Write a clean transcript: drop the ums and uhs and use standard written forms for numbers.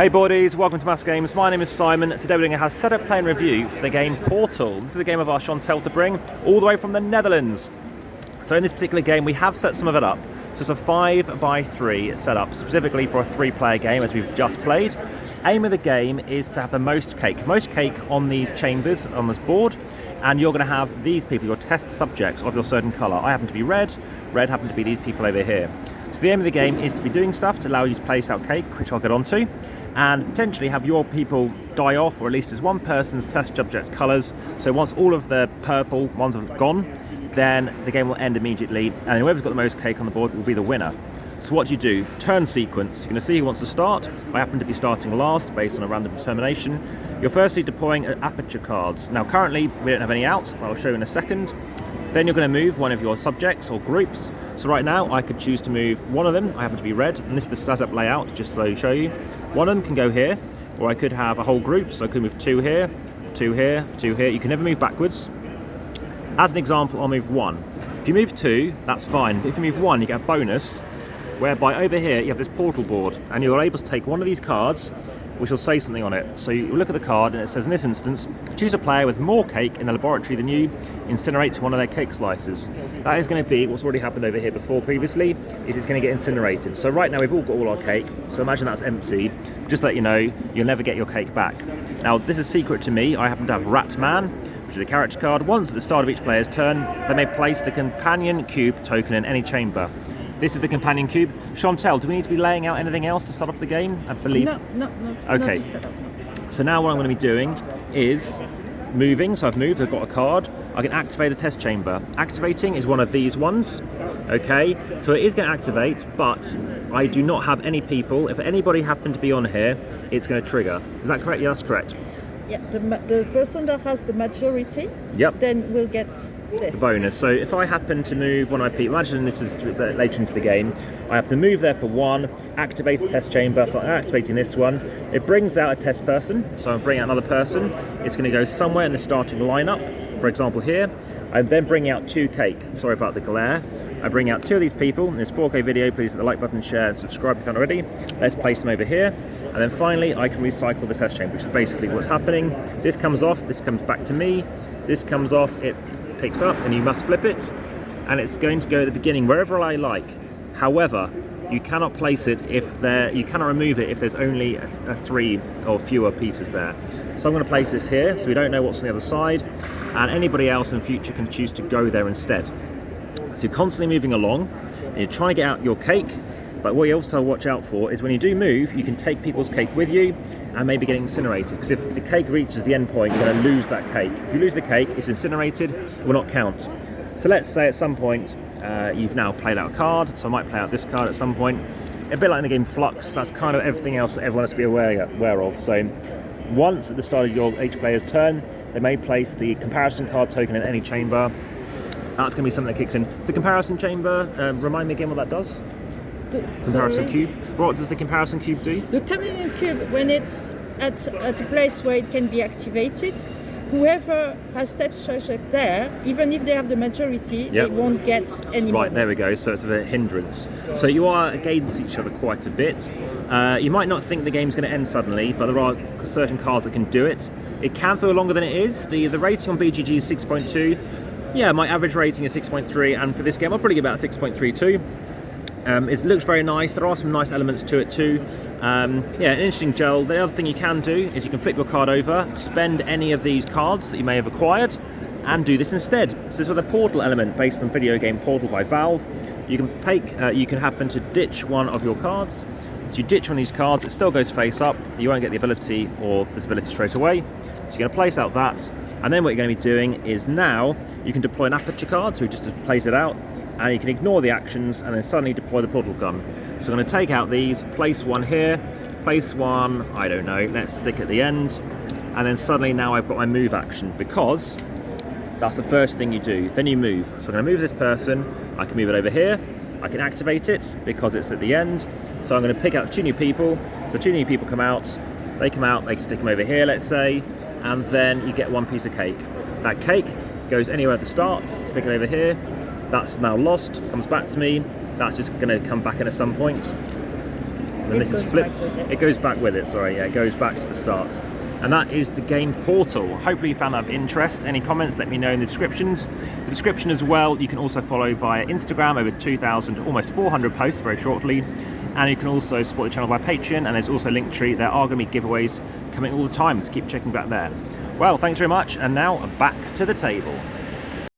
Hey boardies, welcome to AmassGames. My name is Simon. Today we're doing a setup play and review for the game Portal. This is a game of our Chantel to bring all the way from the Netherlands. So in this particular game we have set some of it up. So it's a 5x3 setup, specifically for a 3-player game as we've just played. Aim of the game is to have the most cake on these chambers on this board, and you're going to have these people, your test subjects of your certain colour. I happen to be red happen to be these people over here. So the aim of the game is to be doing stuff to allow you to place out cake, which I'll get onto, and potentially have your people die off, or at least as one person's test subject colours. So once all of the purple ones have gone, then the game will end immediately, and whoever's got the most cake on the board will be the winner. So what do? Turn sequence. You're going to see who wants to start. I happen to be starting last based on a random determination. You're firstly deploying aperture cards. Now currently we don't have any out, but I'll show you in a second. Then you're going to move one of your subjects or groups. So right now I could choose to move one of them. I happen to be red, and this is the setup layout, just to show you. One of them can go here, or I could have a whole group, so I could move 2 here, 2 here, 2 here. You can never move backwards. As an example, I'll move 1. If you move 2, that's fine, but if you move 1, you get a bonus, whereby over here you have this portal board, and you're able to take one of these cards which will say something on it. So you look at the card and it says, in this instance, choose a player with more cake in the laboratory than you, incinerate one of their cake slices. That is going to be what's already happened over here before previously, is it's going to get incinerated. So right now we've all got all our cake, so imagine that's empty. Just to let you know, you'll never get your cake back. Now this is secret to me. I happen to have Ratman, which is a character card. Once at the start of each player's turn, they may place the companion cube token in any chamber. This is the companion cube. Chantel, do we need to be laying out anything else to start off the game? I believe. No. Okay. Not to set up. So now what I'm going to be doing is moving. So I've moved, I've got a card. I can activate a test chamber. Activating is one of these ones. Okay, so it is going to activate, but I do not have any people. If anybody happened to be on here, it's going to trigger. Is that correct? Yeah, that's correct. Yeah, the person that has the majority, then will get this. The bonus. So if I happen to move one of my people, imagine this is later into the game, I have to move there for 1, activate a test chamber, so I'm activating this one. It brings out a test person, so I'm bringing out another person. It's going to go somewhere in the starting lineup, for example here. I'm then bringing out 2 cake. Sorry about the glare. I bring out 2 of these people. In this 4K video, please hit the like button, share and subscribe if you haven't already. Let's place them over here. And then finally, I can recycle the test chamber, which is basically what's happening. This comes off, this comes back to me. This comes off, it picks up, and you must flip it. And it's going to go at the beginning, wherever I like. However, you cannot place it you cannot remove it if there's only a 3 or fewer pieces there. So I'm going to place this here, so we don't know what's on the other side. And anybody else in future can choose to go there instead. So you're constantly moving along, and you're trying to get out your cake, but what you also watch out for is when you do move, you can take people's cake with you and maybe get incinerated, because if the cake reaches the end point, you're going to lose that cake. If you lose the cake, it's incinerated, it will not count. So let's say at some point, you've now played out a card, so I might play out this card at some point. A bit like in the game Flux, that's kind of everything else that everyone has to be aware of. So once at the start of each player's turn, they may place the comparison card token in any chamber. That's going to be something that kicks in. So the comparison chamber, remind me again what that does? Comparison cube. What does the comparison cube do? The comparison cube, when it's at a place where it can be activated, whoever has step subject there, even if they have the majority, they won't get any bonus. Right, there we go. So it's a bit of a hindrance. So you are against each other quite a bit. You might not think the game's going to end suddenly, but there are certain cards that can do it. It can feel longer than it is. The rating on BGG is 6.2. Yeah, my average rating is 6.3, and for this game I'll probably give about 6.32. It looks very nice. There are some nice elements to it too. Yeah, an interesting gel. The other thing you can do is you can flip your card over, spend any of these cards that you may have acquired, and do this instead. So this is with a portal element based on video game Portal by Valve. You can happen to ditch one of your cards. So you ditch one of these cards, it still goes face up. You won't get the ability or disability straight away. So you're going to place out that, and then what you're going to be doing is now you can deploy an aperture card, so just to place it out, and you can ignore the actions and then suddenly deploy the portal gun. So I'm going to take out these, place one here, place one, I don't know, let's stick at the end, and then suddenly now I've got my move action, because that's the first thing you do. Then you move. So I'm going to move this person, I can move it over here, I can activate it because it's at the end. So I'm going to pick out 2 new people. So 2 new people come out, they stick them over here, let's say, and then you get 1 piece of cake. That cake goes anywhere at the start, stick it over here. That's now lost, comes back to me. That's just going to come back in at some point. then this is flipped. It goes back with it, sorry, yeah, it goes back to the start. And that is the game portal. Hopefully you found that of interest. Any comments, let me know in the descriptions. The description as well, you can also follow via Instagram, over 2,000, almost 400 posts very shortly. And you can also support the channel via Patreon, and there's also Linktree. There are going to be giveaways coming all the time, so keep checking back there. Well, thanks very much, and now back to the table.